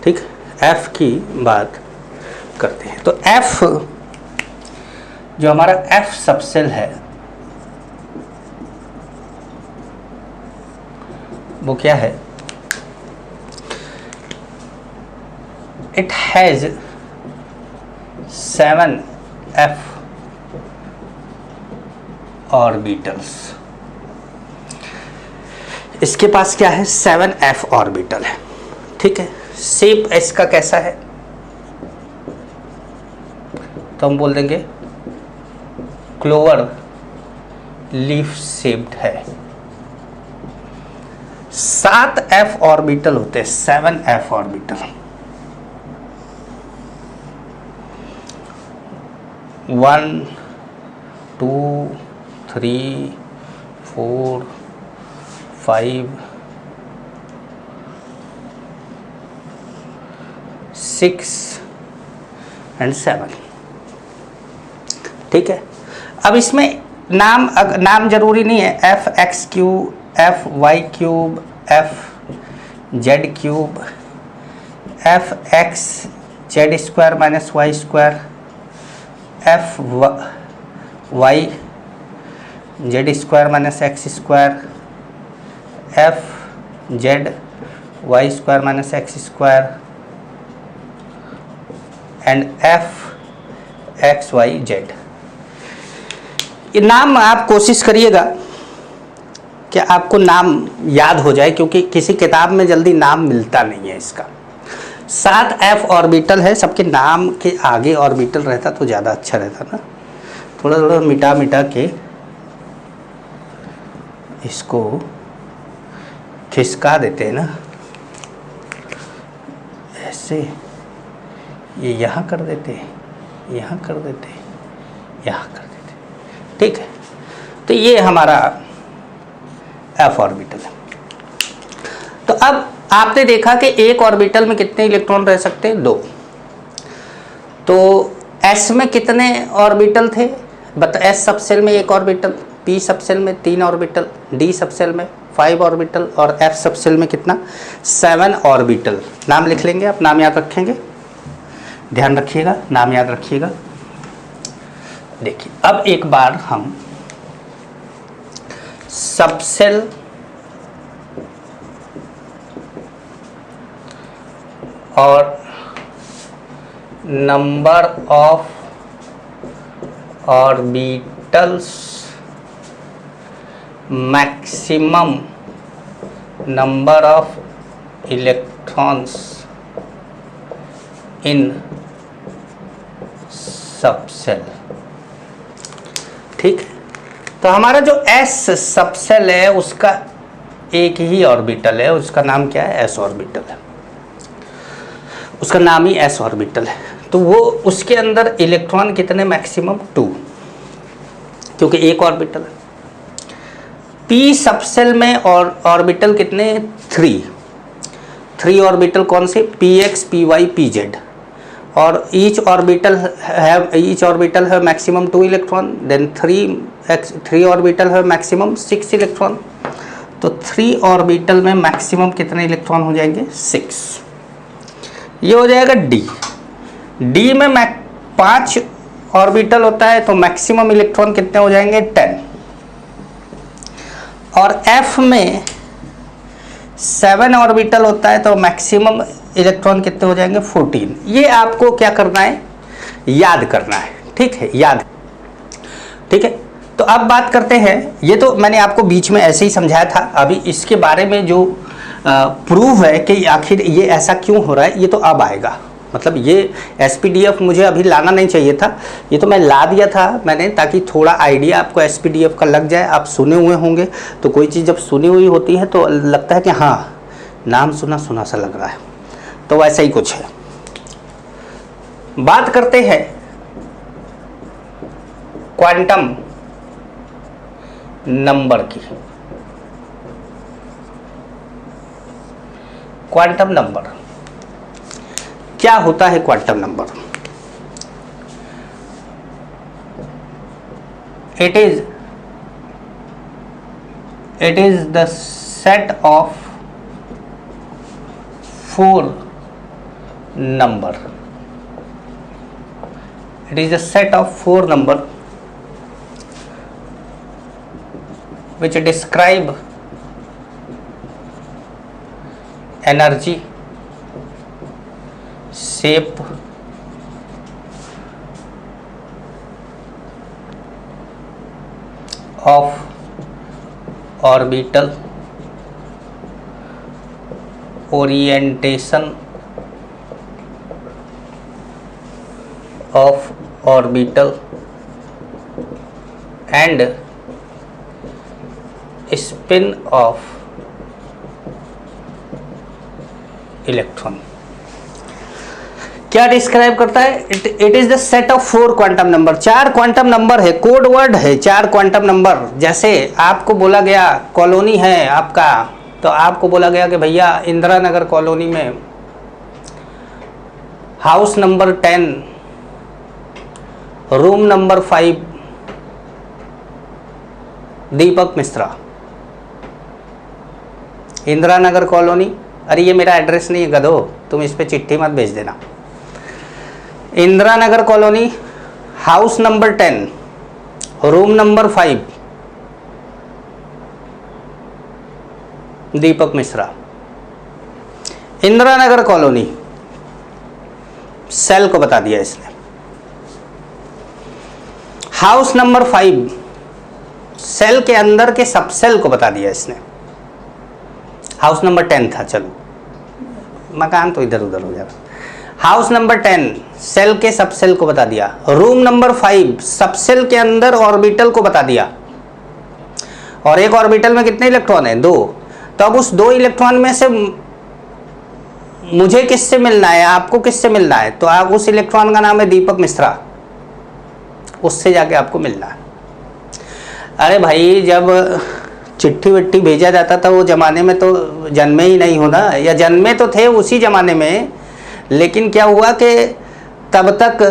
ठीक, एफ की बात करते हैं। तो एफ जो हमारा एफ सबसेल है वो क्या है? It has 7 F orbitals. इसके पास क्या है? 7 एफ ऑर्बिटल है। ठीक है। शेप इसका कैसा है? तो हम बोल देंगे क्लोवर लीफ शेप्ड है। 7 एफ ऑर्बिटल होते हैं, 7 एफ ऑर्बिटल। 1 2 3 4 5 6 एंड 7। ठीक है, अब इसमें नाम जरूरी नहीं है। F x cube, f y cube, f z cube, f x z square minus y square, f y z square minus x square, f z y square minus x square and f x y z. ये नाम आप कोशिश करिएगा कि आपको नाम याद हो जाए, क्योंकि किसी किताब में जल्दी नाम मिलता नहीं है इसका। 7 एफ ऑर्बिटल है, सबके नाम के आगे ऑर्बिटल रहता तो ज़्यादा अच्छा रहता ना। थोड़ा थोड़ा मिटा मिटा के इसको खिसका देते हैं ना, ऐसे ये यहाँ कर देते, यहाँ कर देते, यहाँ कर देते। ठीक है, तो ये हमारा एफ ऑर्बिटल है। तो अब आपने देखा कि एक ऑर्बिटल में कितने इलेक्ट्रॉन रह सकते हैं? 2। तो एस में कितने ऑर्बिटल थे? एस सब सेल में 1 ऑर्बिटल, पी सब सेल में 3 ऑर्बिटल, डी सब सेल में 5 ऑर्बिटल और एफ सब सेल में कितना? 7 ऑर्बिटल। नाम लिख लेंगे, आप नाम याद रखेंगे, ध्यान रखिएगा, नाम याद रखिएगा। देखिए, अब एक बार हम सबसेल और number of orbitals, maximum number of electrons in subshell. ठीक, तो हमारा जो एस सबसेल है उसका एक ही ऑर्बिटल है, उसका नाम क्या है? एस ऑर्बिटल है, उसका नाम ही एस ऑर्बिटल है। तो वो उसके अंदर इलेक्ट्रॉन कितने? मैक्सिमम 2, क्योंकि एक ऑर्बिटल है। पी सबसेल में और ऑर्बिटल कितने? 3 ऑर्बिटल कौन से? P x, p y, p z. और ईच ऑर्बिटल है मैक्सिमम 2 इलेक्ट्रॉन, देन 3 ऑर्बिटल है मैक्सिमम 6 इलेक्ट्रॉन। तो 3 ऑर्बिटल में मैक्सिमम कितने इलेक्ट्रॉन हो जाएंगे? 6। ये हो जाएगा डी। डी में 5 ऑर्बिटल होता है, तो मैक्सिमम इलेक्ट्रॉन कितने हो जाएंगे? 10। और एफ में 7 ऑर्बिटल होता है, तो मैक्सिमम इलेक्ट्रॉन कितने हो जाएंगे? 14। ये आपको क्या करना है? याद करना है। ठीक है, याद। ठीक है, तो अब बात करते हैं, ये तो मैंने आपको बीच में ऐसे ही समझाया था। अभी इसके बारे में जो प्रूफ है कि आखिर ये ऐसा क्यों हो रहा है, ये तो अब आएगा। मतलब ये एसपीडीएफ मुझे अभी लाना नहीं चाहिए था, ये तो मैं ला दिया था मैंने, ताकि थोड़ा आइडिया आपको एसपीडीएफ का लग जाए। आप सुने हुए होंगे, तो कोई चीज़ जब सुनी हुई होती है तो लगता है कि हाँ, नाम सुना सुना सा लग रहा है, तो वैसा ही कुछ है। बात करते हैं क्वांटम नंबर की। क्वांटम नंबर क्या होता है? Quantum number it is the set of 4 number. It is a set of 4 number which describe energy, shape, of orbital, orientation of orbital and spin of electron। क्या describe करता है? It is the set of 4 quantum number. 4 quantum number है, code word है 4 quantum number. जैसे आपको बोला गया colony है आपका, तो आपको बोला गया कि भैया इंदिरा नगर कॉलोनी में house number 10 room number 5 Deepak Mishra. Indira Nagar colony, अरे ये मेरा एड्रेस नहीं है गधो, तुम इस पे चिट्ठी मत भेज देना। Indira Nagar colony, house number 10 room number 5 Deepak Mishra. Indira Nagar colony cell को बता दिया इसने। हाउस नंबर 5 सेल के अंदर के सब सेल को बता दिया इसने। हाउस नंबर 10 था, चलो मकान तो इधर उधर हो जाएगा। हाउस नंबर 10 सेल के सब सेल को बता दिया। रूम नंबर 5 सब सेल के अंदर ऑर्बिटल को बता दिया। और एक ऑर्बिटल में कितने इलेक्ट्रॉन है? 2। तो अब उस 2 इलेक्ट्रॉन में से मुझे किससे मिलना है, आपको किससे मिलना है? तो आप उस इलेक्ट्रॉन का नाम है दीपक मिश्रा, उससे जाके आपको मिलना है। अरे भाई जब चिट्ठी विट्ठी भेजा जाता था वो ज़माने में तो जन्मे ही नहीं होना, या जन्मे तो थे उसी ज़माने में, लेकिन क्या हुआ कि तब तक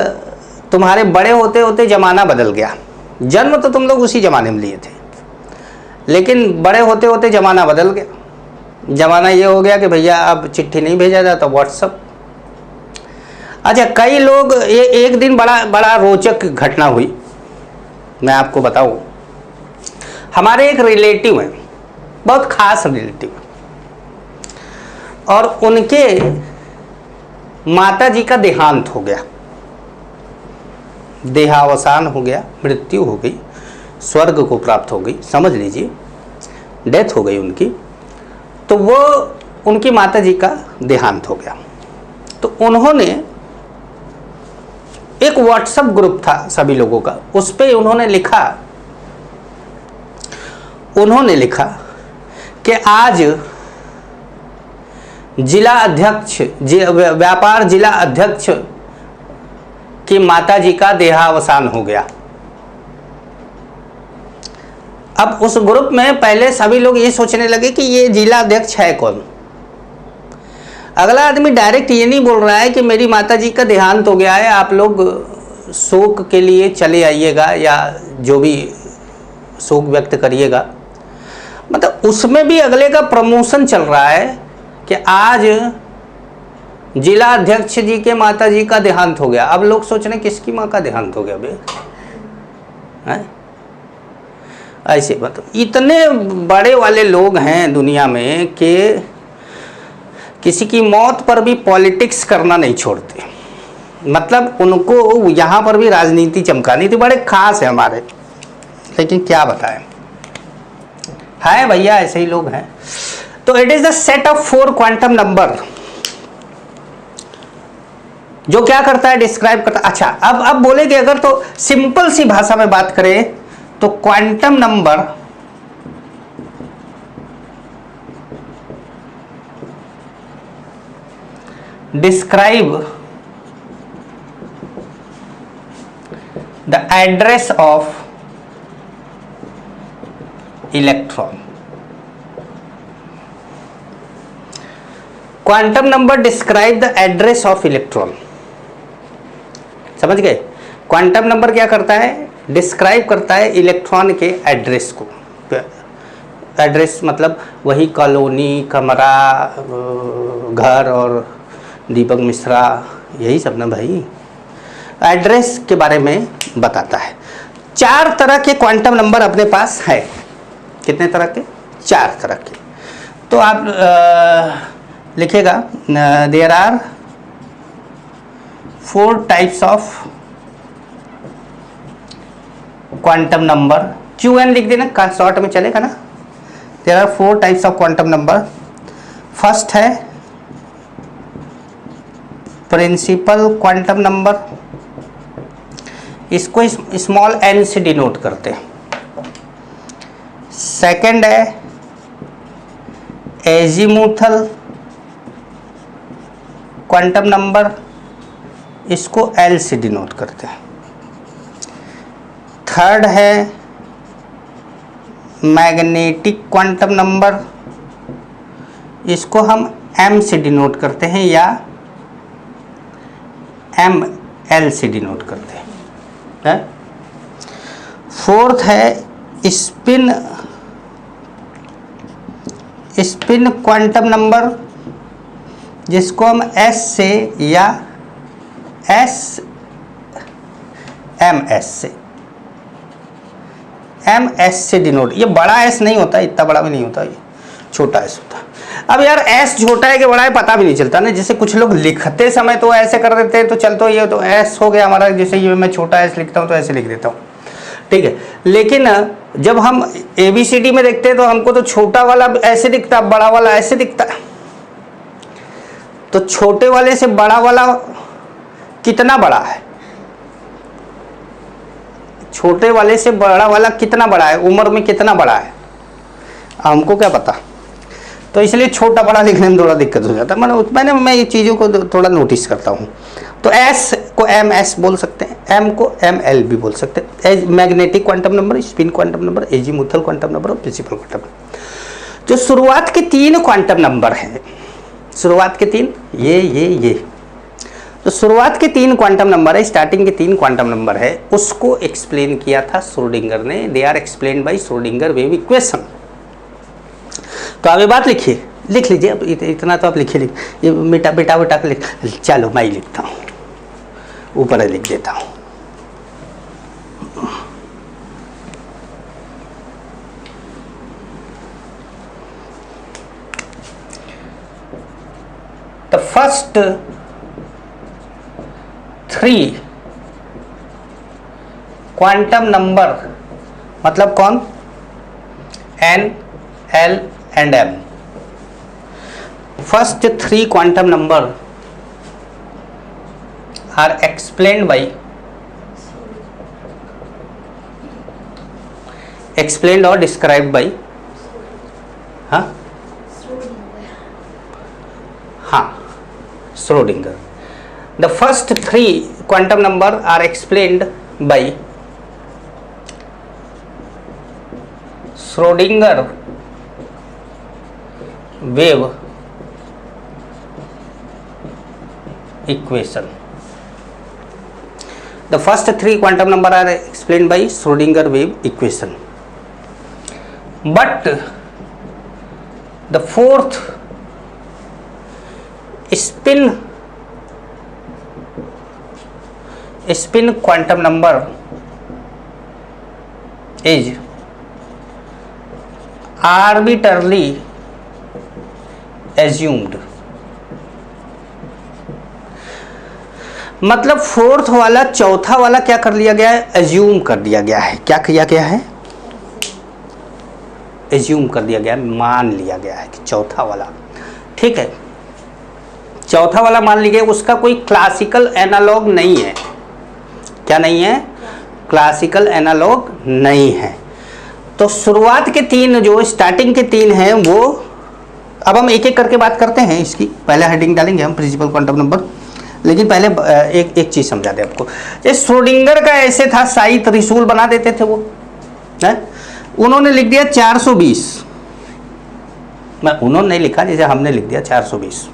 तुम्हारे बड़े होते होते ज़माना बदल गया। जन्म तो तुम लोग उसी ज़माने में लिए थे, लेकिन बड़े होते होते ज़माना बदल गया। ज़माना ये हो गया कि भैया अब चिट्ठी नहीं भेजा जाता, व्हाट्सअप। अच्छा, कई लोग ये एक दिन बड़ा रोचक घटना हुई, मैं आपको बताऊं। हमारे एक रिलेटिव हैं, बहुत खास रिलेटिव, और उनके माता जी का देहांत हो गया, देहावसान हो गया, मृत्यु हो गई, स्वर्ग को प्राप्त हो गई, समझ लीजिए डेथ हो गई उनकी। तो वो उनकी माता जी का देहांत हो गया। तो उन्होंने एक व्हाट्सएप ग्रुप था सभी लोगों का, उस पे उन्होंने लिखा कि आज जिला अध्यक्ष, व्यापार जिला अध्यक्ष की माता जी का देहावसान हो गया। अब उस ग्रुप में पहले सभी लोग ये सोचने लगे कि ये जिला अध्यक्ष है कौन। अगला आदमी डायरेक्ट ये नहीं बोल रहा है कि मेरी माता जी का देहांत हो गया है, आप लोग शोक के लिए चले आइएगा या जो भी शोक व्यक्त करिएगा। मतलब उसमें भी अगले का प्रमोशन चल रहा है कि आज जिला अध्यक्ष जी के माता जी का देहांत हो गया। अब लोग सोच रहे हैं किसकी माँ का देहांत हो गया बे, हैं? ऐसे मतलब इतने बड़े वाले लोग हैं दुनिया में कि किसी की मौत पर भी पॉलिटिक्स करना नहीं छोड़ते। मतलब उनको यहाँ पर भी राजनीति चमकानी थी। बड़े खास है हमारे, लेकिन क्या बताएं, है भैया ऐसे ही लोग हैं। तो it is the set of 4 quantum number जो क्या करता है, डिस्क्राइब करता है। अच्छा, अब बोलेंगे अगर तो सिंपल सी भाषा में बात करें तो quantum number describe the address of electron. Quantum number describe the address of electron. समझ गए? क्वांटम नंबर क्या करता है, डिस्क्राइब करता है इलेक्ट्रॉन के एड्रेस को। एड्रेस मतलब वही कॉलोनी, कमरा, घर और दीपक मिश्रा, यही सब ना भाई। एड्रेस के बारे में बताता है। 4 तरह के क्वांटम नंबर अपने पास है। कितने तरह के? 4 तरह के। तो आप लिखेगा there are 4 types of quantum number. QN लिख देना, का शॉर्ट में चलेगा ना। There are 4 types of quantum number. First है प्रिंसिपल क्वांटम नंबर, इसको स्मॉल n से डिनोट करते हैं। सेकंड है एजीमुथल क्वांटम नंबर, इसको एल से डिनोट करते हैं। थर्ड है मैग्नेटिक क्वांटम नंबर, इसको हम एम से डिनोट करते हैं या एम एल से डिनोट करते हैं। फोर्थ है स्पिन क्वांटम नंबर, जिसको हम एस से या एम एस से डिनोट। ये बड़ा एस नहीं होता, इतना बड़ा भी नहीं होता, ये छोटा एस होता है। अब यार एस छोटा है कि बड़ा है पता भी नहीं चलता ना, जैसे कुछ लोग लिखते समय तो ऐसे कर देते हैं तो चलते ये तो एस हो गया हमारा, जैसे ये मैं छोटा एस लिखता हूँ तो ऐसे लिख देता हूँ, ठीक है। लेकिन जब हम ABCD में देखते हैं तो हमको तो छोटा वाला ऐसे दिखता, बड़ा वाला ऐसे दिखता। तो छोटे वाले से बड़ा वाला कितना बड़ा है, छोटे वाले से बड़ा वाला कितना बड़ा है, उम्र में कितना बड़ा है, हमको क्या पता। तो इसलिए छोटा बड़ा लिखने में थोड़ा दिक्कत हो जाता है। मैं ये चीज़ों को थोड़ा नोटिस करता हूँ। तो एस को एम एस बोल सकते हैं, एम को एम एल भी बोल सकते हैं। Magnetic quantum number, spin quantum number, azimuthal quantum number और प्रिंसिपल क्वांटम नंबर। जो शुरुआत के 3 क्वांटम नंबर हैं, शुरुआत के 3 ये तो शुरुआत के 3 क्वांटम नंबर है, स्टार्टिंग के 3 क्वांटम नंबर है, उसको एक्सप्लेन किया था श्रोडिंगर ने। They are explained by Schrodinger wave equation. तो आप ये बात लिखिए, लिख लीजिए। अब इतना तो आप लिखिए, ये बेटा के लिख, चलो मैं ही लिखता हूँ, ऊपर लिख देता हूँ। द फर्स्ट 3 क्वांटम नंबर, मतलब कौन, N, L and M. First 3 quantum number are explained or described by Schrödinger. The first 3 quantum number are explained by Schrödinger wave equation. The first 3 quantum number are explained by Schrödinger wave equation. But the fourth spin quantum number is arbitrarily assumed. मतलब fourth वाला चौथा वाला क्या कर लिया गया है, assume कर दिया गया है। क्या किया गया है, एज्यूम कर दिया गया है, मान लिया गया है कि चौथा वाला, ठीक है, चौथा वाला मान लिया गया। उसका कोई क्लासिकल एनालॉग नहीं है। क्या नहीं है, क्लासिकल एनालॉग नहीं है। तो शुरुआत के 3 जो स्टार्टिंग के 3 हैं वो, अब हम एक एक करके बात करते हैं इसकी। पहले हेडिंग डालेंगे हम प्रिंसिपल क्वांटम नंबर, लेकिन पहले एक चीज़ समझा दे आपको। ये श्रोडिंगर का ऐसे था, साई त्रिशूल बना देते थे वो, है? उन्होंने लिख दिया 420। उन्होंने नहीं लिखा, जैसे हमने लिख दिया 420।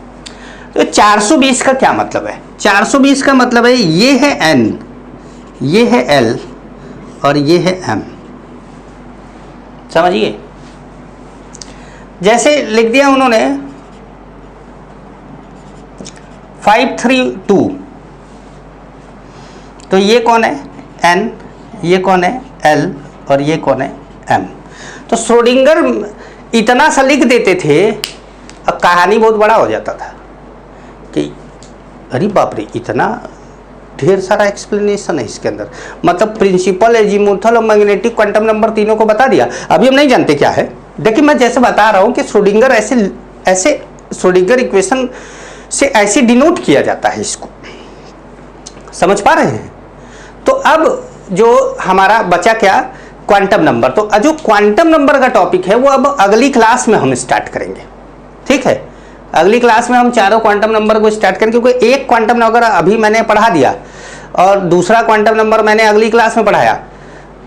तो 420 का क्या मतलब है, 420 का मतलब है ये है N, ये है L और ये है M। समझिए, जैसे लिख दिया उन्होंने 532, तो ये कौन है N, ये कौन है L और ये कौन है M। तो श्रोडिंगर इतना सा लिख देते थे, अब कहानी बहुत बड़ा हो जाता था कि अरे बाप रे, इतना ढेर सारा एक्सप्लेनेशन है इसके अंदर। मतलब प्रिंसिपल, एजीमुथल और मैग्नेटिक क्वांटम नंबर तीनों को बता दिया। अभी हम नहीं जानते क्या है। देखिए मैं जैसे बता रहा हूँ कि श्रोडिंगर ऐसे श्रोडिंगर इक्वेशन से ऐसे डिनोट किया जाता है, इसको समझ पा रहे हैं। तो अब जो हमारा बचा क्या, क्वांटम नंबर। तो जो क्वांटम नंबर का टॉपिक है वो अब अगली क्लास में हम स्टार्ट करेंगे, ठीक है। अगली क्लास में हम चारों क्वांटम नंबर को स्टार्ट करें, क्योंकि एक क्वांटम नंबर अभी मैंने पढ़ा दिया और दूसरा क्वांटम नंबर मैंने अगली क्लास में पढ़ाया,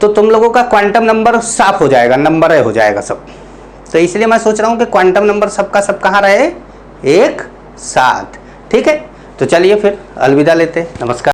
तो तुम लोगों का क्वांटम नंबर साफ हो जाएगा, नंबर हो जाएगा सब। तो इसलिए मैं सोच रहा हूँ कि क्वांटम नंबर सबका सब कहाँ रहे, एक साथ। ठीक है, तो चलिए फिर अलविदा लेते हैं, नमस्कार।